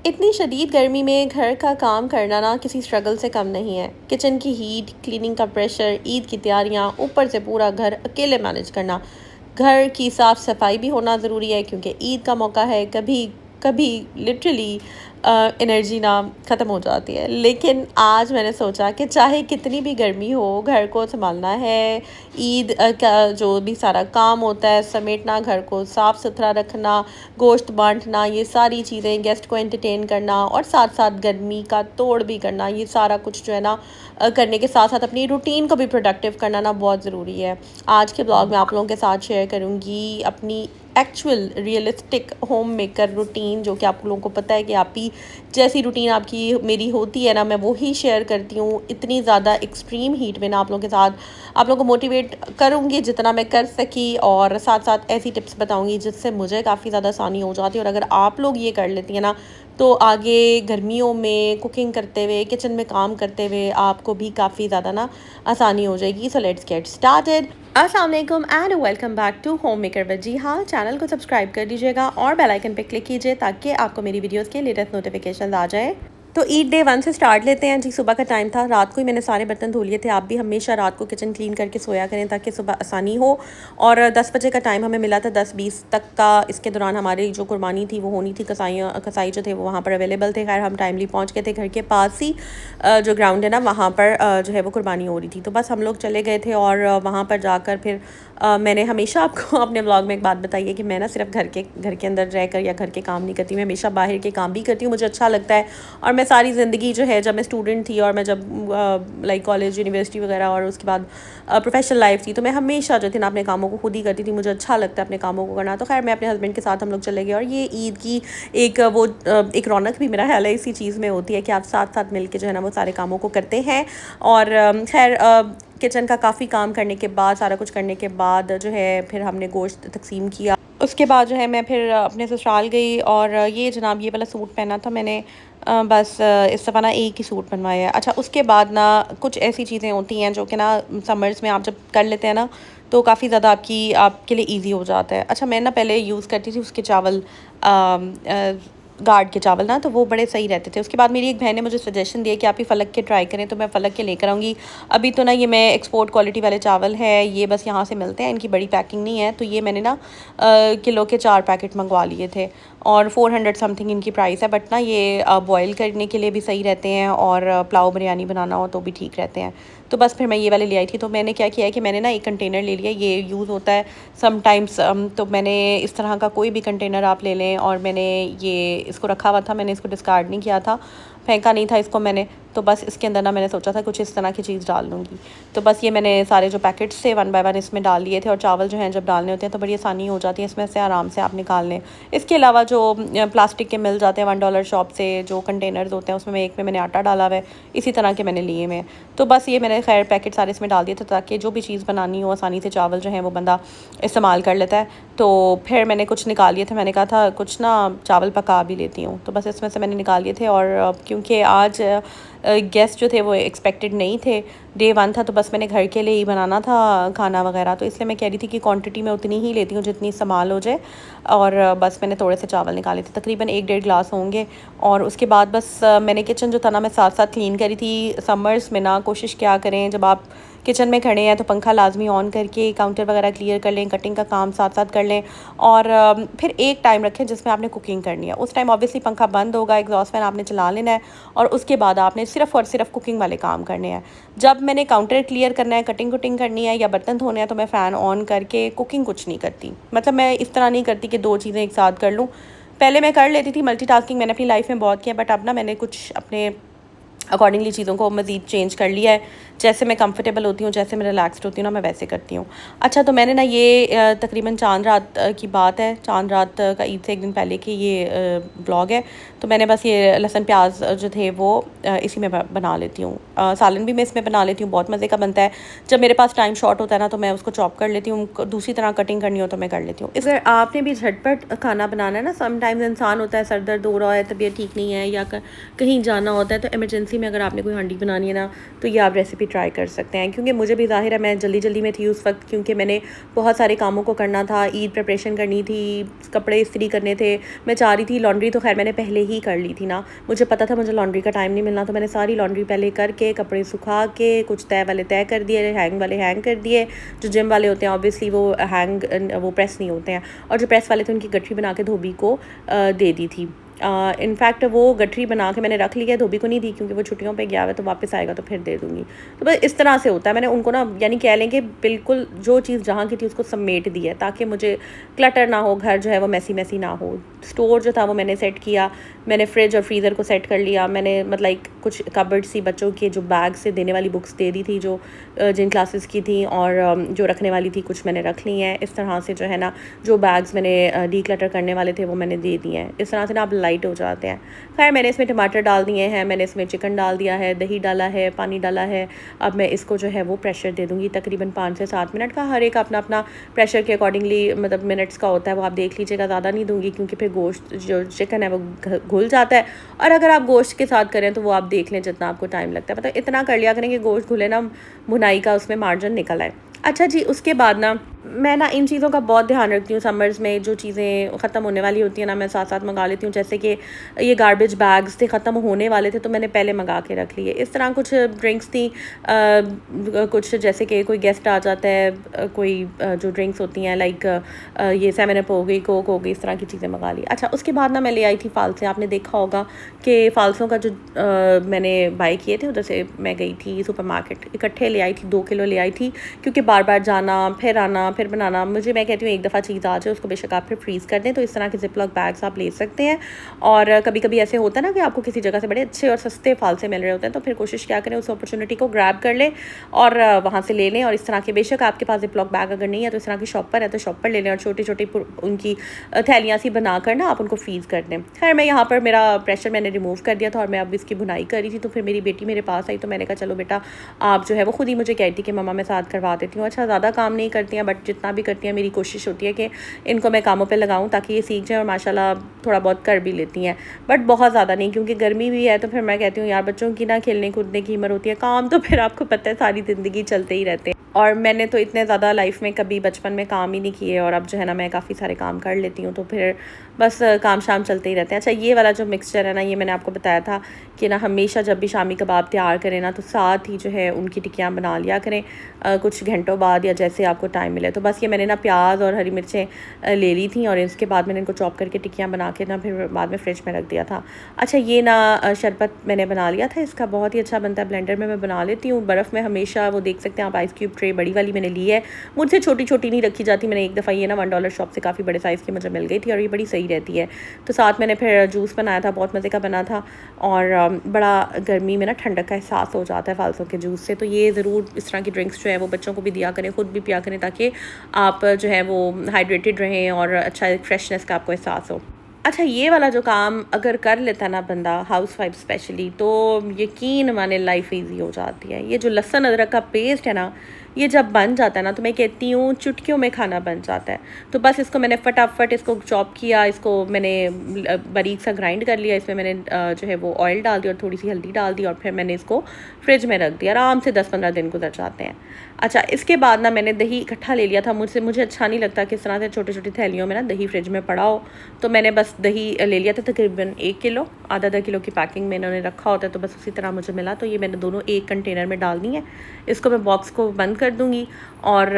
इतनी शदीद गर्मी में घर का काम करना ना किसी स्ट्रगल से कम नहीं है। किचन की हीट, क्लीनिंग का प्रेशर, ईद की तैयारियां, ऊपर से पूरा घर अकेले मैनेज करना। घर की साफ़ सफाई भी होना ज़रूरी है क्योंकि ईद का मौका है। कभी कभी लिटरली एनर्जी ना ख़त्म हो जाती है। लेकिन आज मैंने सोचा कि चाहे कितनी भी गर्मी हो, घर को संभालना है। ईद का जो भी सारा काम होता है, समेटना, घर को साफ़ सुथरा रखना, गोश्त बांटना, ये सारी चीज़ें, गेस्ट को एंटरटेन करना और साथ साथ गर्मी का तोड़ भी करना, ये सारा कुछ जो है ना करने के साथ साथ अपनी रूटीन को भी प्रोडक्टिव करना ना बहुत ज़रूरी है। आज के ब्लॉग में आप लोगों के साथ शेयर करूँगी अपनी actual realistic home maker routine, जो कि आप लोगों को पता है कि आप ही जैसी रूटीन आपकी मेरी होती है ना, मैं वो ही शेयर करती हूँ। इतनी ज़्यादा एक्सट्रीम हीट में ना आप लोगों के साथ आप लोगों को मोटिवेट करूँगी जितना मैं कर सकी, और साथ साथ ऐसी टिप्स बताऊँगी जिससे मुझे काफ़ी ज़्यादा आसानी हो जाती है। और अगर आप लोग ये कर लेती हैं ना, तो आगे गर्मियों में कुकिंग करते हुए, किचन में काम करते हुए आपको भी काफ़ी ज़्यादा ना आसानी हो जाएगी। So let's get started. अस्सलाम वालेकुम and welcome back to home maker with जी। हाँ, चैनल को सब्सक्राइब कर दीजिएगा और बेल आइकन पे क्लिक कीजिए ताकि आपको मेरी वीडियोस के लेटेस्ट नोटिफिकेशन आ जाए। तो ईद डे 1 से स्टार्ट लेते हैं जी। सुबह का टाइम था, रात को ही मैंने सारे बर्तन धो लिए थे। आप भी हमेशा रात को किचन क्लीन करके सोया करें ताकि सुबह आसानी हो। और 10 बजे का टाइम हमें मिला था, 10-20 तक का। इसके दौरान हमारी जो कुर्बानी थी वो होनी थी, कसाई जो थे वो वहाँ पर अवेलेबल थे। खैर हम टाइमली पहुँच गए थे। घर के पास ही जो ग्राउंड है ना, वहाँ पर जो है वो कुर्बानी हो रही थी। तो बस हम लोग चले गए थे और वहाँ पर जाकर फिर मैंने हमेशा आपको अपने ब्लॉग में एक बात बताई है कि मैं ना सिर्फ घर के अंदर रहकर या घर के काम नहीं करती, मैं हमेशा बाहर के काम भी करती हूँ। मुझे अच्छा लगता है। और मैं सारी ज़िंदगी जो है, जब मैं स्टूडेंट थी और मैं जब लाइक कॉलेज, यूनिवर्सिटी वगैरह और उसके बाद प्रोफेशनल लाइफ थी, तो मैं हमेशा जो थी ना अपने कामों को खुद ही करती थी। मुझे अच्छा लगता है अपने कामों को करना। तो खैर मैं अपने हस्बैंड के साथ हम लोग चले गए। और ये ईद की एक रौनक भी मेरा ख्याल है इसी चीज़ में होती है कि आप साथ साथ मिल के जो है ना वो सारे कामों को करते हैं। और खैर किचन का काफ़ी काम करने के बाद, सारा कुछ करने के बाद जो है फिर हमने गोश्त तकसीम किया। उसके बाद जो है मैं फिर अपने ससुराल गई और ये जनाब ये वाला सूट पहना था मैंने। बस इस दफ़ा ना एक ही सूट बनवाया है। अच्छा, उसके बाद ना कुछ ऐसी चीज़ें होती हैं जो कि ना समर्स में आप जब कर लेते हैं ना तो काफ़ी ज़्यादा आपके लिए इजी हो जाता है। अच्छा, मैं ना पहले यूज़ करती थी उसके चावल, गार्ड के चावल ना, तो वो बड़े सही रहते थे। उसके बाद मेरी एक बहन ने मुझे सजेशन दिया कि आप ही फ़लक के ट्राई करें, तो मैं फ़लक के लेकर आऊँगी। अभी तो ना ये मैं एक्सपोर्ट क्वालिटी वाले चावल है, ये बस यहाँ से मिलते हैं, इनकी बड़ी पैकिंग नहीं है। तो ये मैंने ना किलो के 4 पैकेट मंगवा लिए थे और 400 समथिंग इनकी प्राइस है। बट ना ये बॉयल करने के लिए भी सही रहते हैं और पुलाव बिरयानी बनाना हो तो भी ठीक रहते हैं। तो बस फिर मैं ये वाले ले आई थी। तो मैंने क्या किया है कि मैंने ना एक कंटेनर ले लिया। ये यूज़ होता है समटाइम्स। तो मैंने इस तरह का कोई भी कंटेनर आप ले लें, और मैंने ये इसको रखा हुआ था, मैंने इसको डिस्कार्ड नहीं किया था, फेंका नहीं था इसको मैंने। तो बस इसके अंदर ना मैंने सोचा था कुछ इस तरह की चीज़ डाल लूँगी। तो बस ये मैंने सारे जो पैकेट्स थे 1 बाय 1 इसमें डाल लिए थे। और चावल जो हैं जब डालने होते हैं तो बड़ी आसानी हो जाती है, इसमें से आराम से आप निकाल लें। इसके अलावा जो प्लास्टिक के मिल जाते हैं $1 शॉप से, जो कंटेनर्स होते हैं उसमें एक में मैंने आटा डाला हुआ है, इसी तरह के मैंने लिए हुए। तो बस ये मैंने खैर पैकेट सारे इसमें डाल दिए थे ताकि जो भी चीज़ बनानी हो आसानी से चावल जो हैं वो बंदा इस्तेमाल कर लेता है। तो फिर मैंने कुछ निकाल लिए थे, मैंने कहा था कुछ ना चावल पका भी लेती हूँ। तो बस इसमें से मैंने निकाल लिए थे। और क्योंकि आज गेस्ट जो थे वो एक्सपेक्टेड नहीं थे, डे 1 था, तो बस मैंने घर के लिए ही बनाना था खाना वगैरह। तो इसलिए मैं कह रही थी कि क्वांटिटी में उतनी ही लेती हूँ जितनी इस्तेमाल हो जाए। और बस मैंने थोड़े से चावल निकाले थे, तकरीबन 1-1.5 गिलास होंगे। और उसके बाद बस मैंने किचन जो था ना मैं साथ साथ क्लीन करी थी। समर्स में ना कोशिश क्या करें, जब आप किचन में खड़े हैं तो पंखा लाजमी ऑन करके काउंटर वगैरह क्लियर कर लें, कटिंग का काम साथ साथ कर लें। और फिर एक टाइम रखें जिसमें आपने कुकिंग करनी है। उस टाइम ऑब्वियसली पंखा बंद होगा, एग्जॉस्ट फैन आपने चला लेना है, और उसके बाद आपने सिर्फ़ और सिर्फ कुकिंग वाले काम करने हैं। जब मैंने काउंटर क्लियर करना है, कटिंग कुटिंग करनी है या बर्तन धोने हैं, तो मैं फ़ैन ऑन करके कुकिंग कुछ नहीं करती। मतलब मैं इस तरह नहीं करती कि 2 चीज़ें एक साथ कर लूँ। पहले मैं कर लेती थी मल्टीटास्किंग, मैंने अपनी लाइफ में बहुत किया, बट अब ना मैंने कुछ अपने अकॉर्डिंगली चीज़ों को मज़ीद चेंज कर लिया है। जैसे मैं कंफर्टेबल होती हूँ, जैसे मैं रिलैक्स्ड होती हूँ ना, मैं वैसे करती हूँ। अच्छा, तो मैंने ना ये तकरीबन चांद रात की बात है, चांद रात का ईद से एक दिन पहले की ये ब्लॉग है। तो मैंने बस ये लहसुन प्याज जो थे वो इसी में बना लेती हूँ। सालन भी मैं इसमें बना लेती हूँ, बहुत मज़े का बनता है। जब मेरे पास टाइम शॉर्ट होता है ना तो मैं उसको चॉप कर लेती हूँ, दूसरी तरह कटिंग करनी हो तो मैं कर लेती हूँ। अगर आपने भी झटपट खाना बनाना है ना, समटाइम्स इंसान होता है सर दर्द हो रहा है, तबीयत ठीक नहीं है या कहीं जाना होता है, तो इमरजेंसी में अगर आपने कोई हांडी बनानी है ना तो ये आप रेसिपी ट्राई कर सकते हैं, क्योंकि मुझे भी ज़ाहिर है मैं जल्दी में थी उस वक्त, क्योंकि मैंने बहुत सारे कामों को करना था, ईद प्रिपरेशन करनी थी, कपड़े इस्त्री करने थे, मैं चाह रही थी लॉन्ड्री तो खैर मैंने पहले ही कर ली थी ना, मुझे पता था मुझे लॉन्ड्री का टाइम नहीं मिलना, तो मैंने सारी लॉन्ड्री पहले करके कपड़े सुखा के कुछ तय वाले तय कर दिए, हैंग वाले हैंग कर दिए। जो जिम वाले होते हैं ऑब्वियसली वो प्रेस नहीं होते हैं, और जो प्रेस वाले थे उनकी गठरी बना के धोबी को दे दी थी। इनफैक्ट वो गठरी बना के मैंने रख लिया, धोबी को नहीं दी क्योंकि वो छुट्टियों पे गया हुआ है, तो वापस आएगा तो फिर दे दूँगी। तो बस इस तरह से होता है, मैंने उनको ना यानी कह लें कि बिल्कुल जो चीज़ जहाँ की थी उसको समेट दी है, ताकि मुझे क्लटर ना हो, घर जो है वो मैसी ना हो। स्टोर जो था वो मैंने सेट किया, मैंने फ्रिज और फ्रीज़र को सेट कर लिया, मैंने मतलब कुछ कबर्ड सी बच्चों के जो बैग से देने वाली बुक्स दे दी थी जो जिन क्लासेस की थी, और जो रखने वाली थी कुछ मैंने रख ली हैं। इस तरह से जो है ना जो बैग्स मैंने डीक्लटर करने वाले थे वो मैंने दे दिए हैं। इस तरह से ना आप लाइट हो जाते हैं। खैर मैंने इसमें टमाटर डाल दिए हैं, मैंने इसमें चिकन डाल दिया है, दही डाला है, पानी डाला है। अब मैं इसको जो है वो प्रेशर दे दूँगी तकरीबन 5 से 7 मिनट का। हर एक अपना अपना प्रेशर के अकॉर्डिंगली मतलब मिनट्स का होता है, वो आप देख लीजिएगा। ज़्यादा नहीं दूँगी क्योंकि फिर गोश्त जो चिकन है वो घुल जाता है, और अगर आप गोश्त के साथ करें तो वो आप देख लें जितना आपको टाइम लगता है, मतलब इतना कर लिया करें कि गोश्त घुले ना, भुनाई का उसमें मार्जिन निकल आए। अच्छा जी, उसके बाद ना मैं ना इन चीज़ों का बहुत ध्यान रखती हूँ। समर्स में जो चीज़ें ख़त्म होने वाली होती हैं ना, मैं साथ साथ मंगा लेती हूँ। जैसे कि ये गार्बेज बैग्स थे, ख़त्म होने वाले थे तो मैंने पहले मंगा के रख लिए। इस तरह कुछ ड्रिंक्स थी, कुछ जैसे कि कोई गेस्ट आ जाता है, कोई जो ड्रिंक्स होती हैं लाइक ये 7 अप हो गई, कोक हो गई, इस तरह की चीज़ें मंगा ली। अच्छा, उसके बाद ना मैं ले आई थी फालसे। आपने देखा होगा कि फ़ालसों का जो मैंने बाई किए थे, उधर से मैं गई थी सुपरमार्केट, इकट्ठे ले आई थी, 2 किलो ले आई थी, क्योंकि बार बार जाना फिर आना फिर बनाना, मैं कहती हूँ एक दफ़ा चीज़ आ जाए उसको बेशक आप फिर फ्रीज़ कर दें। तो इस तरह के ज़िप-लॉक बैग्स आप ले सकते हैं। और कभी कभी ऐसे होता है ना कि आपको किसी जगह से बड़े अच्छे और सस्ते फालसे मिल रहे होते हैं, तो फिर कोशिश क्या करें उस अपॉर्चुनिटी को ग्रैब कर लें और वहाँ से ले लें। और इस तरह के बेशक आपके पास ज़िप-लॉक बैग अगर नहीं है तो इस तरह की शॉप पर है तो शॉप पर ले लें, और छोटी छोटी उनकी थैलियाँ सी बना कर ना आप उनको फ्रीज़ कर दें। खैर मैं यहाँ पर मेरा प्रेशर मैंने रिमूव कर दिया था और मैं अब इसकी बुनाई कर रही थी, तो फिर मेरी बेटी मेरे पास आई, तो मैंने कहा चलो बेटा आप जो है वो खुद ही मुझे कहती कि मम्मा मैं साथ करवा देती हूँ। अच्छा, ज़्यादा काम नहीं करती हैं बट जितना भी करती हैं मेरी कोशिश होती है कि इनको मैं कामों पे लगाऊं ताकि ये सीख जाएं, और माशाल्लाह थोड़ा बहुत कर भी लेती हैं, बट बहुत ज़्यादा नहीं, क्योंकि गर्मी भी है। तो फिर मैं कहती हूँ यार बच्चों की ना खेलने कूदने की उम्र होती है, काम तो फिर आपको पता है सारी ज़िंदगी चलते ही रहते हैं। और मैंने तो इतने ज़्यादा लाइफ में कभी बचपन में काम ही नहीं किए, और अब जो है ना मैं काफ़ी सारे काम कर लेती हूँ, तो फिर बस काम शाम चलते ही रहते हैं। अच्छा, ये वाला जो मिक्सचर है ना, ये मैंने आपको बताया था कि ना हमेशा जब भी शामी कबाब तैयार करें ना तो साथ ही जो है उनकी टिक्कियाँ बना लिया करें कुछ घंटों बाद या जैसे आपको टाइम मिले। तो बस ये मैंने ना प्याज और हरी मिर्चें ले ली थी, और इसके बाद मैंने इनको चॉप करके टिक्कियाँ बना के ना फिर बाद में फ्रिज में रख दिया था। अच्छा, ये ना शरबत मैंने बना लिया था, इसका बहुत ही अच्छा बनता है, ब्लेंडर में मैं बना लेती हूँ। बर्फ़ में हमेशा वो देख सकते हैं आप, आइस क्यूब ट्रे बड़ी वाली मैंने ली है, मुझसे छोटी छोटी नहीं रखी जाती। मैंने एक दफ़ा ये ना $1 शॉप से काफ़ी बड़े साइज़ की मुझे मिल गई थी, और ये बड़ी सही रहती है। तो साथ मैंने फिर जूस बनाया था, बहुत मज़े का बना था, और बड़ा गर्मी में ना ठंडक का एहसास हो जाता है फ़ालसों के जूस से। तो ये ज़रूर इस तरह की ड्रिंक्स जो है वो बच्चों को भी दिया करें, ख़ुद भी पिया करें, ताकि आप जो है वो हाइड्रेटेड रहें और अच्छा फ्रेशनेस का आपको एहसास हो। अच्छा, ये वाला जो काम अगर कर लेता है ना बंदा, हाउसवाइफ स्पेशली, तो यकीन माने लाइफ इजी हो जाती है। ये जो लहसुन अदरक का पेस्ट है ना, ये जब बन जाता है ना तो मैं कहती हूँ चुटकियों में खाना बन जाता है। तो बस इसको मैंने फटाफट इसको चॉप किया, इसको मैंने बारीक सा ग्राइंड कर लिया, इसमें मैंने जो है वो ऑयल डाल दिया और थोड़ी सी हल्दी डाल दी, और फिर मैंने इसको फ्रिज में रख दिया। आराम से 10-15 दिन गुजर जाते हैं। अच्छा, इसके बाद ना मैंने दही इकट्ठा ले लिया था। मुझे अच्छा नहीं लगता कि इस तरह से छोटी छोटी थैलियों में ना दही फ्रिज में पड़ा हो, तो मैंने बस दही ले लिया था तकरीबन 1 किलो, आधा किलो की पैकिंग में इन्होंने रखा होता है, तो बस उसी तरह मुझे मिला। तो ये मैंने दोनों एक कंटेनर में डालनी है। इसको मैं बॉक्स को बंद कर दूँगी और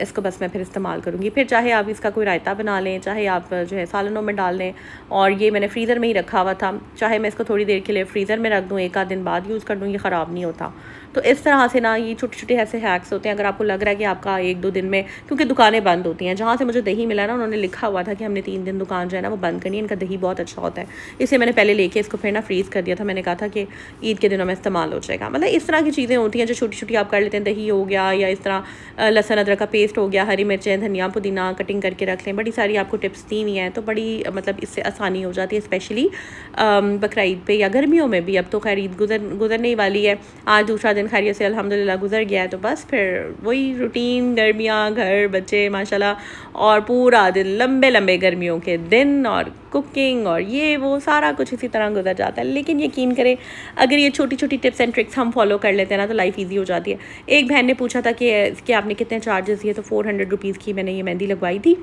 इसको बस मैं फिर इस्तेमाल करूँगी। फिर चाहे आप इसका कोई रायता बना लें, चाहे आप जो है सालनों में डाल लें, और ये मैंने फ्रीज़र में ही रखा हुआ था, चाहे मैं इसको थोड़ी देर के लिए फ्रीज़र में रख दूँ, 1 आध दिन बाद यूज़ कर दूँ, ये ख़राब नहीं होता। तो इस तरह से ना ये छोटे छोटे ऐसे हैक्स होते हैं। अगर आपको लग रहा है कि आपका 1-2 दिन में, क्योंकि दुकानें बंद होती हैं, जहाँ से मुझे दही मिला ना उन्होंने लिखा हुआ था कि हमने 3 दिन दुकान जो है ना वो बंद करनी है, इनका दही बहुत अच्छा होता है। इसे मैंने पहले लेके इसको फिर ना फ्रीज़ कर दिया था, मैंने कहा था कि ईद के दिनों में इस्तेमाल हो जाएगा। मतलब इस तरह की चीज़ें होती हैं जो छोटी छोटी आप कर लेते हैं। दही हो गया, या इस तरह लहसुन अदरक का पेस्ट हो गया, हरी मिर्चें, धनिया, पुदीना कटिंग करके रख लें। बड़ी सारी आपको टिप्स दी हुई हैं, तो बड़ी मतलब इससे आसानी हो जाती है, स्पेशली बकरा ईद पे या गर्मियों में भी। अब तो खैर ईद गुजरने वाली है, आज दूसरा दिन खैरियत से अल्हम्दुलिल्लाह गुजर गया है, तो बस फिर वही रूटीन, गर्मियाँ, घर, बच्चे माशाल्लाह, और पूरा दिन लंबे लंबे गर्मियों के दिन और कुकिंग और ये वो सारा कुछ इसी तरह गुजर जाता है। लेकिन यकीन करें, अगर ये छोटी छोटी टिप्स एंड ट्रिक्स हम फॉलो कर लेते हैं ना तो लाइफ ईजी हो जाती है। एक बहन ने पूछा था कि आपने कितने चार्जेस दिए, तो 400 रुपीज़ की मैंने ये मेहंदी लगवाई थी।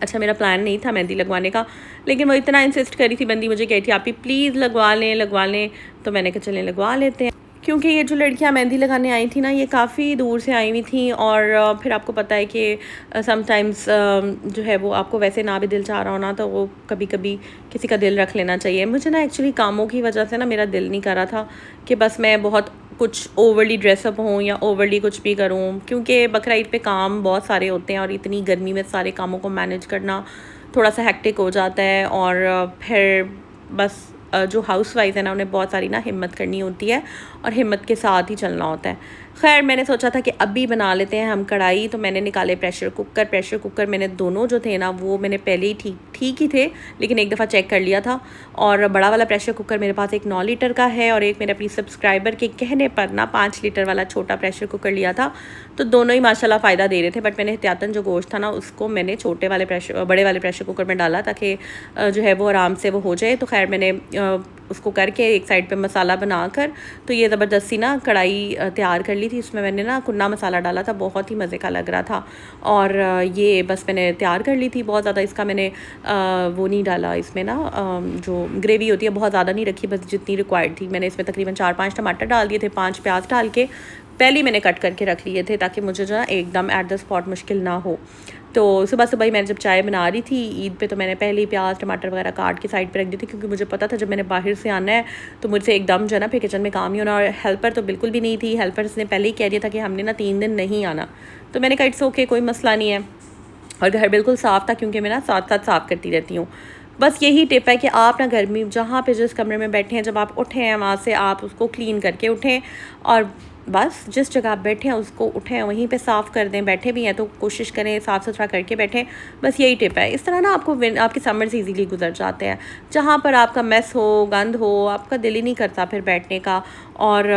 अच्छा, मेरा प्लान नहीं था मेहंदी लगवाने का, लेकिन वो इतना इंसिस्ट करी थी बंदी, मुझे कही थी आप ही प्लीज़ लगवा लें, तो मैंने कहा चलें लगवा लेते हैं। क्योंकि ये जो लड़कियां मेहंदी लगाने आई थी ना, ये काफ़ी दूर से आई हुई थी और फिर आपको पता है कि समटाइम्स जो है वो आपको वैसे ना भी दिल चाह रहा हो ना, तो वो कभी कभी किसी का दिल रख लेना चाहिए। मुझे ना एक्चुअली कामों की वजह से ना मेरा दिल नहीं कर रहा था कि बस मैं बहुत कुछ ओवरली ड्रेसअप हूँ या ओवरली कुछ भी करूँ, क्योंकि बकरा ईद पे काम बहुत सारे होते हैं और इतनी गर्मी में सारे कामों को मैनेज करना थोड़ा सा हेक्टिक हो जाता है। और फिर बस जो हाउस वाइफ है ना, उन्हें बहुत सारी ना हिम्मत करनी होती है और हिम्मत के साथ ही चलना होता है। खैर, मैंने सोचा था कि अभी बना लेते हैं हम कढ़ाई, तो मैंने निकाले प्रेशर कुकर मैंने दोनों जो थे ना वो मैंने पहले ही ठीक ही थे, लेकिन एक दफ़ा चेक कर लिया था। और बड़ा वाला प्रेशर कुकर मेरे पास एक 9 लीटर का है और एक मैंने अपनी सब्सक्राइबर के कहने पर ना 5 लीटर वाला छोटा प्रेशर कुकर लिया था। तो दोनों ही माशाल्लाह फ़ायदा दे रहे थे, बट मैंने एहतियातन जो गोश्त था ना उसको मैंने बड़े वाले प्रेशर कुकर में डाला ताकि जो है वो आराम से वो हो जाए। तो खैर मैंने उसको करके एक साइड पे मसाला बनाकर तो ये ज़बरदस्ती ना कढ़ाई तैयार कर ली थी। इसमें मैंने ना कुन्ना मसाला डाला था, बहुत ही मज़े का लग रहा था। और ये बस मैंने तैयार कर ली थी। बहुत ज़्यादा इसका मैंने वो नहीं डाला, इसमें ना जो ग्रेवी होती है बहुत ज़्यादा नहीं रखी, बस जितनी रिक्वायर्ड थी। मैंने इसमें तकरीबन 4-5 टमाटर डाल दिए थे, 5 प्याज डाल के पहले ही मैंने कट करके रख लिए थे ताकि मुझे जो है एकदम एट द स्पॉट मुश्किल ना हो। तो सुबह सुबह ही मैंने जब चाय बना रही थी ईद पे, तो मैंने पहले ही प्याज टमाटर वगैरह काट के साइड पे रख दी थी, क्योंकि मुझे पता था जब मैंने बाहर से आना है तो मुझसे एकदम जो है ना फिर किचन में काम ही होना। और हेल्पर तो बिल्कुल भी नहीं थी, हेल्पर्स ने पहले ही कह दिया था कि हमने ना 3 दिन नहीं आना। तो मैंने कहा इट्स ओके, कोई मसला नहीं है। और घर बिल्कुल साफ़ था, क्योंकि मैं ना साथ साथ साफ़ करती रहती हूँ। बस यही टिप है कि आप ना घर में जहाँ पे जिस कमरे में बैठे हैं, जब आप उठें हैं वहाँ से आप उसको क्लीन करके उठें, और बस जिस जगह आप बैठे हैं उसको उठें वहीं पे साफ़ कर दें। बैठे भी हैं तो कोशिश करें साफ़ सुथरा करके बैठें। बस यही टिप है। इस तरह ना आपके समर से इजीली गुजर जाते हैं। जहाँ पर आपका मेस हो, गंद हो, आपका दिल ही नहीं करता फिर बैठने का। और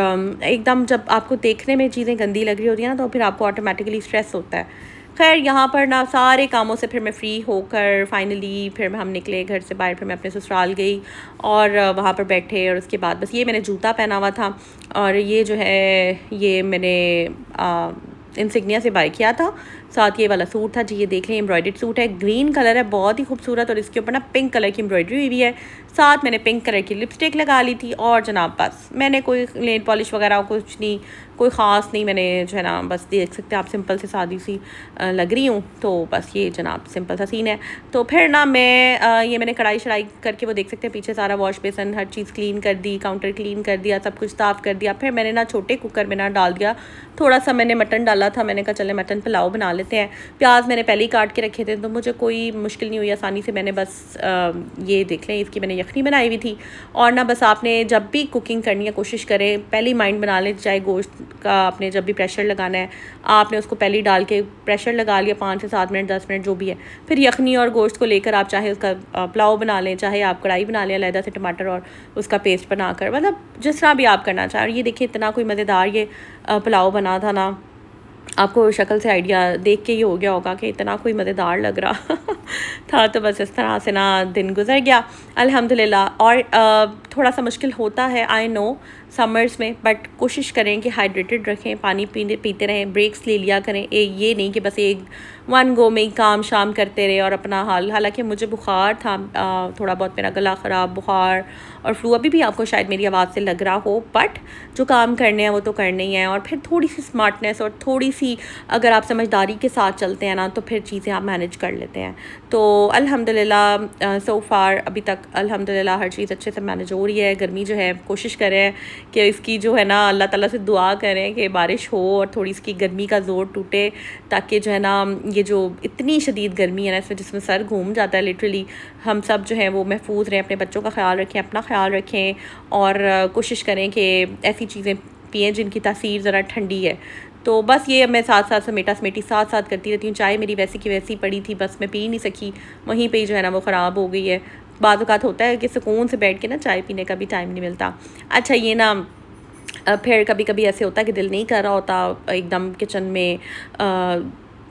एकदम जब आपको देखने में चीज़ें गंदी लग रही होती हैं ना, तो फिर आपको ऑटोमेटिकली स्ट्रेस होता है। खैर, यहाँ पर ना सारे कामों से फिर मैं फ्री होकर फाइनली फिर हम निकले घर से बाहर। फिर मैं अपने ससुराल गई और वहाँ पर बैठे, और उसके बाद बस ये मैंने जूता पहना हुआ था और ये जो है ये मैंने इंसिग्निया से बाय किया था। साथ ये वाला सूट था जी, ये देख लें एम्ब्रॉयडर्ड सूट है, ग्रीन कलर है, बहुत ही खूबसूरत, और इसके ऊपर ना पिंक कलर की एम्ब्रॉयडरी हुई है। साथ मैंने पिंक कलर की लिपस्टिक लगा ली थी। और जनाब बस मैंने कोई नेल पॉलिश वगैरह कुछ नहीं, कोई ख़ास नहीं, मैंने जो है ना बस देख सकते हैं आप सिंपल से सादी सी लग रही हूँ। तो बस ये जनाब सिंपल सा सीन है। तो फिर ना मैं ये मैंने कढ़ाई शढ़ाई करके वो देख सकते हैं पीछे सारा वॉश बेसन हर चीज़ क्लीन कर दी, काउंटर क्लीन कर दिया, सब कुछ साफ़ कर दिया। फिर मैंने ना छोटे कुकर में ना डाल दिया, थोड़ा सा मैंने मटन डाला था। मैंने कहा चले मटन पुलाव बना लेते हैं। प्याज मैंने पहले ही काट के रखे थे, तो मुझे कोई मुश्किल नहीं हुई, आसानी से मैंने बस ये देख लें इसकी मैंने यखनी बनाई हुई थी। और ना बस आपने जब भी कुकिंग करनी है कोशिश करें पहले ही माइंड बना लें, चाहे गोश्त का आपने जब भी प्रेशर लगाना है आपने उसको पहले ही डाल के प्रेशर लगा लिया 5 से 7 मिनट 10 मिनट जो भी है। फिर यखनी और गोश्त को लेकर आप चाहे उसका पुलाव बना लें, चाहे आप कढ़ाई बना लें अलहदा से टमाटर और उसका पेस्ट बनाकर, मतलब जिस तरह भी आप करना चाहें। और ये देखिए इतना कोई मज़ेदार ये पुलाव बना था ना, आपको शक्ल से आइडिया देख के ही हो गया होगा कि इतना कोई मज़ेदार लग रहा था। तो बस इस तरह से ना दिन गुजर गया अल्हम्दुलिल्लाह। और थोड़ा सा मुश्किल होता है आई नो समर्स में, बट कोशिश करें कि हाइड्रेटेड रखें, पानी पीते रहें, ब्रेक्स ले लिया करें। ये नहीं कि बस एक वन गो में ही काम शाम करते रहे और अपना हालांकि मुझे बुखार था, थोड़ा बहुत मेरा गला ख़राब, बुखार और फ्लू अभी भी आपको शायद मेरी आवाज़ से लग रहा हो, बट जो काम करने हैं वो तो करने ही हैं। और फिर थोड़ी सी स्मार्टनेस और थोड़ी सी अगर आप समझदारी के साथ चलते हैं ना तो फिर चीज़ें आप मैनेज कर लेते हैं। तो अल्हम्दुलिल्लाह सो फार अभी तक अल्हम्दुलिल्लाह हर चीज़ अच्छे से मैनेज हो रही है। गर्मी जो है कोशिश करें कि इसकी जो है ना अल्लाह ताला से दुआ करें कि बारिश हो और थोड़ी इसकी गर्मी का ज़ोर टूटे, ताकि जो है ना ये जो इतनी शदीद गर्मी है ना इसमें जिसमें सर घूम जाता है लिटरली, हम सब जो है वो महफूज रहें, अपने बच्चों का ख्याल रखें, अपना ख्याल रखें और कोशिश करें कि ऐसी चीज़ें पिएँ जिनकी तासीर ज़रा ठंडी है। तो बस ये मैं साथ साथ समेटा समेटी साथ साथ करती रहती हूँ। चाय मेरी वैसी की वैसी पड़ी थी, बस मैं पी नहीं सकी, वहीं पे ही जो है ना वो ख़राब हो गई है। बाद औक़ात होता है कि सुकून से बैठ के ना चाय पीने का भी टाइम नहीं मिलता। अच्छा ये ना फिर कभी कभी ऐसे होता है कि दिल नहीं कर रहा होता एकदम किचन में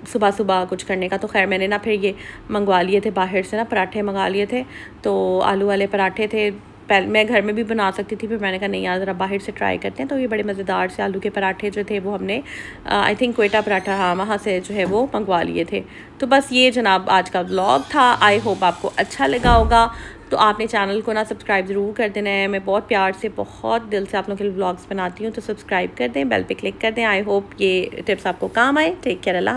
सुबह सुबह कुछ करने का। तो खैर मैंने ना फिर ये मंगवा लिए थे बाहर से ना, पराठे मंगा लिए थे। तो आलू वाले पराठे थे, पहले मैं घर में भी बना सकती थी, फिर मैंने कहा नहीं यार ज़रा बाहर से ट्राई करते हैं। तो ये बड़े मज़ेदार से आलू के पराठे जो थे वो हमने आई थिंक कोयटा पराठा, हाँ वहाँ से जो है वो मंगवा लिए थे। तो बस ये जनाब आज का व्लॉग था। आई होप आपको अच्छा लगा होगा। तो आपने चैनल को ना सब्सक्राइब ज़रूर कर देना है। मैं बहुत प्यार से, बहुत दिल से आप लोगों के लिए व्लॉग्स बनाती हूँ, तो सब्सक्राइब कर दें, बेल पे क्लिक कर दें। आई होप ये टिप्स आपको काम आए। टेक केयर, अल्लाह।